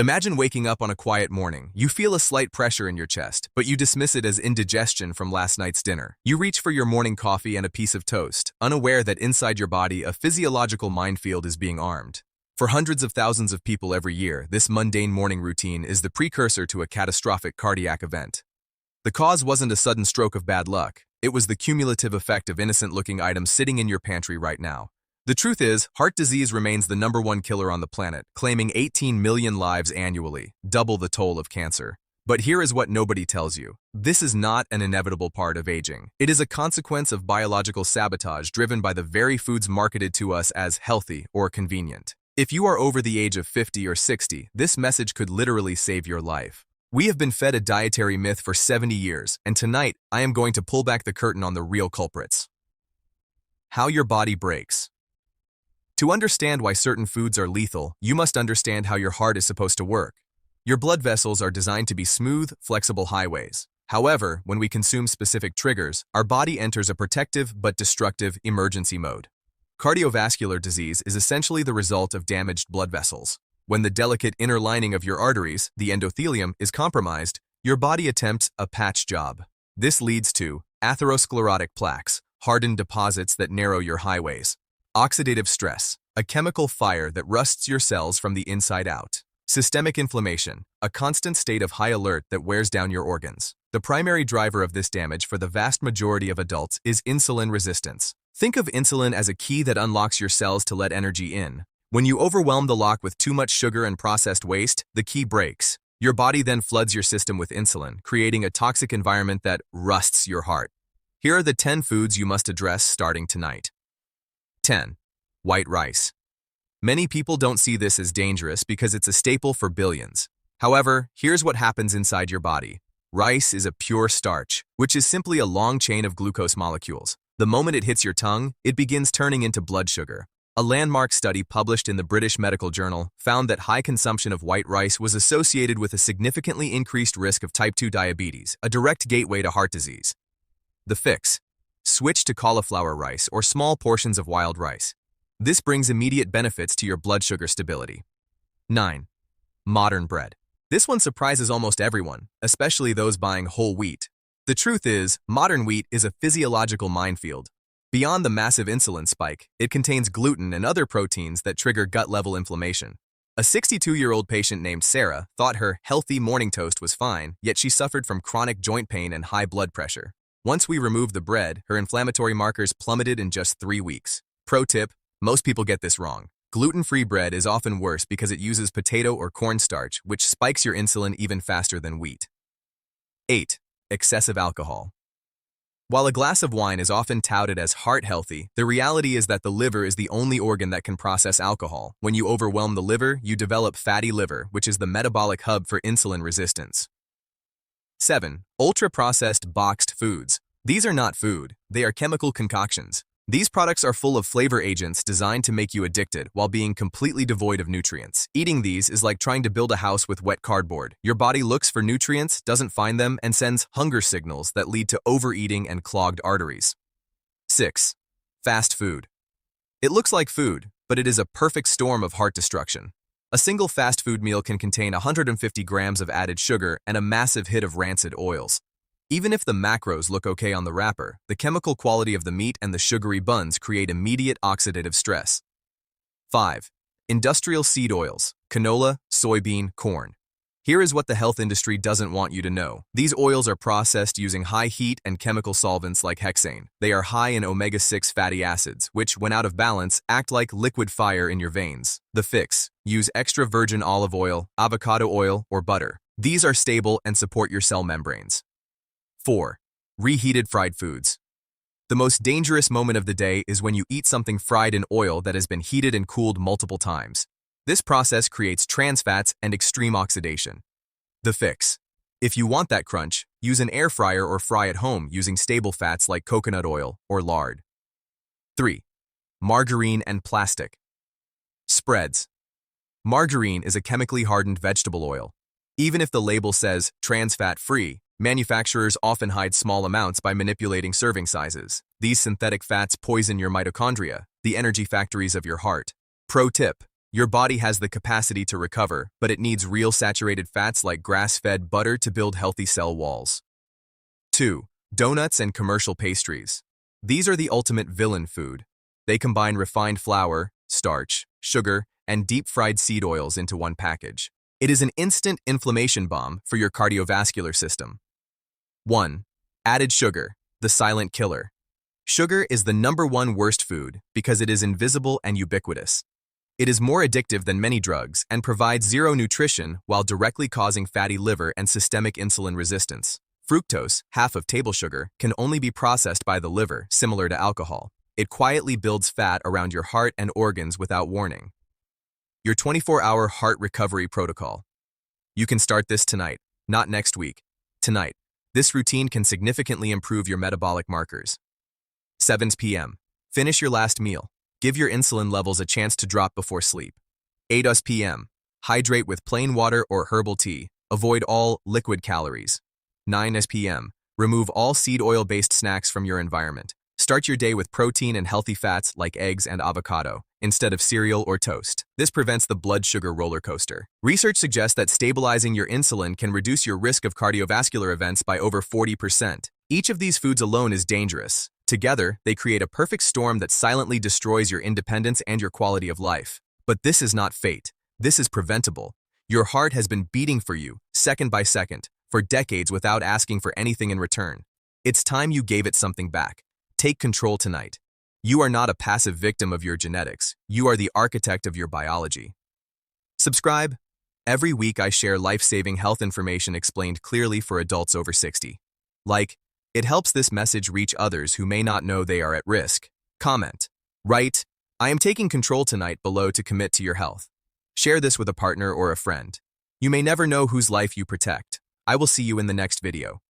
Imagine waking up on a quiet morning. You feel a slight pressure in your chest, but you dismiss it as indigestion from last night's dinner. You reach for your morning coffee and a piece of toast, unaware that inside your body a physiological minefield is being armed. For hundreds of thousands of people every year, this mundane morning routine is the precursor to a catastrophic cardiac event. The cause wasn't a sudden stroke of bad luck. It was the cumulative effect of innocent-looking items sitting in your pantry right now. The truth is, heart disease remains the #1 killer on the planet, claiming 18 million lives annually, double the toll of cancer. But here is what nobody tells you. This is not an inevitable part of aging. It is a consequence of biological sabotage driven by the very foods marketed to us as healthy or convenient. If you are over the age of 50 or 60, this message could literally save your life. We have been fed a dietary myth for 70 years, and tonight I am going to pull back the curtain on the real culprits. How your body breaks. To understand why certain foods are lethal, you must understand how your heart is supposed to work. Your blood vessels are designed to be smooth, flexible highways. However, when we consume specific triggers, our body enters a protective but destructive emergency mode. Cardiovascular disease is essentially the result of damaged blood vessels. When the delicate inner lining of your arteries, the endothelium, is compromised, your body attempts a patch job. This leads to atherosclerotic plaques, hardened deposits that narrow your highways. Oxidative stress, a chemical fire that rusts your cells from the inside out. Systemic inflammation, a constant state of high alert that wears down your organs. The primary driver of this damage for the vast majority of adults is insulin resistance. Think of insulin as a key that unlocks your cells to let energy in. When you overwhelm the lock with too much sugar and processed waste, the key breaks. Your body then floods your system with insulin, creating a toxic environment that rusts your heart. Here are the 10 foods you must address starting tonight. 10. White rice. Many people don't see this as dangerous because it's a staple for billions. However, here's what happens inside your body. Rice is a pure starch, which is simply a long chain of glucose molecules. The moment it hits your tongue, it begins turning into blood sugar. A landmark study published in the British Medical Journal found that high consumption of white rice was associated with a significantly increased risk of type 2 diabetes, a direct gateway to heart disease. The fix: switch to cauliflower rice or small portions of wild rice. This brings immediate benefits to your blood sugar stability. 9. Modern bread. This one surprises almost everyone, especially those buying whole wheat. The truth is, modern wheat is a physiological minefield. Beyond the massive insulin spike, it contains gluten and other proteins that trigger gut-level inflammation. A 62-year-old patient named Sarah thought her healthy morning toast was fine, yet she suffered from chronic joint pain and high blood pressure. Once we removed the bread, her inflammatory markers plummeted in just 3 weeks. Pro tip: most people get this wrong. Gluten-free bread is often worse because it uses potato or cornstarch, which spikes your insulin even faster than wheat. 8. Excessive alcohol. While a glass of wine is often touted as heart-healthy, the reality is that the liver is the only organ that can process alcohol. When you overwhelm the liver, you develop fatty liver, which is the metabolic hub for insulin resistance. 7. Ultra-processed boxed foods. These are not food, they are chemical concoctions. These products are full of flavor agents designed to make you addicted while being completely devoid of nutrients. Eating these is like trying to build a house with wet cardboard. Your body looks for nutrients, doesn't find them, and sends hunger signals that lead to overeating and clogged arteries. 6. Fast food. It looks like food, but it is a perfect storm of heart destruction. A single fast food meal can contain 150 grams of added sugar and a massive hit of rancid oils. Even if the macros look okay on the wrapper, the chemical quality of the meat and the sugary buns create immediate oxidative stress. 5. Industrial seed oils: canola, soybean, corn. Here is what the health industry doesn't want you to know. These oils are processed using high heat and chemical solvents like hexane. They are high in omega-6 fatty acids, which, when out of balance, act like liquid fire in your veins. The fix: use extra virgin olive oil, avocado oil, or butter. These are stable and support your cell membranes. 4. Reheated fried foods. The most dangerous moment of the day is when you eat something fried in oil that has been heated and cooled multiple times. This process creates trans fats and extreme oxidation. The fix: if you want that crunch, use an air fryer or fry at home using stable fats like coconut oil or lard. 3. Margarine and plastic. Spreads. Margarine is a chemically hardened vegetable oil. Even if the label says trans fat free, manufacturers often hide small amounts by manipulating serving sizes. These synthetic fats poison your mitochondria, the energy factories of your heart. Pro tip: Your body has the capacity to recover, but it needs real saturated fats like grass-fed butter to build healthy cell walls. 2. Donuts and commercial pastries. These are the ultimate villain food. They combine refined flour, starch, sugar, and deep-fried seed oils into one package. It is an instant inflammation bomb for your cardiovascular system. 1. Added sugar, the silent killer. Sugar is the #1 worst food because it is invisible and ubiquitous. It is more addictive than many drugs and provides zero nutrition while directly causing fatty liver and systemic insulin resistance. Fructose, half of table sugar, can only be processed by the liver, similar to alcohol. It quietly builds fat around your heart and organs without warning. Your 24-hour heart recovery protocol. You can start this tonight, not next week. Tonight. This routine can significantly improve your metabolic markers. 7 p.m. Finish your last meal. Give your insulin levels a chance to drop before sleep. 8 p.m. Hydrate with plain water or herbal tea. Avoid all liquid calories. 9 p.m. Remove all seed oil-based snacks from your environment. Start your day with protein and healthy fats like eggs and avocado, instead of cereal or toast. This prevents the blood sugar roller coaster. Research suggests that stabilizing your insulin can reduce your risk of cardiovascular events by over 40%. Each of these foods alone is dangerous. Together, they create a perfect storm that silently destroys your independence and your quality of life. But this is not fate. This is preventable. Your heart has been beating for you, second by second, for decades without asking for anything in return. It's time you gave it something back. Take control tonight. You are not a passive victim of your genetics. You are the architect of your biology. Subscribe. Every week I share life-saving health information explained clearly for adults over 60. Like, it helps this message reach others who may not know they are at risk. Comment. Write, I am taking control tonight below to commit to your health. Share this with a partner or a friend. You may never know whose life you protect. I will see you in the next video.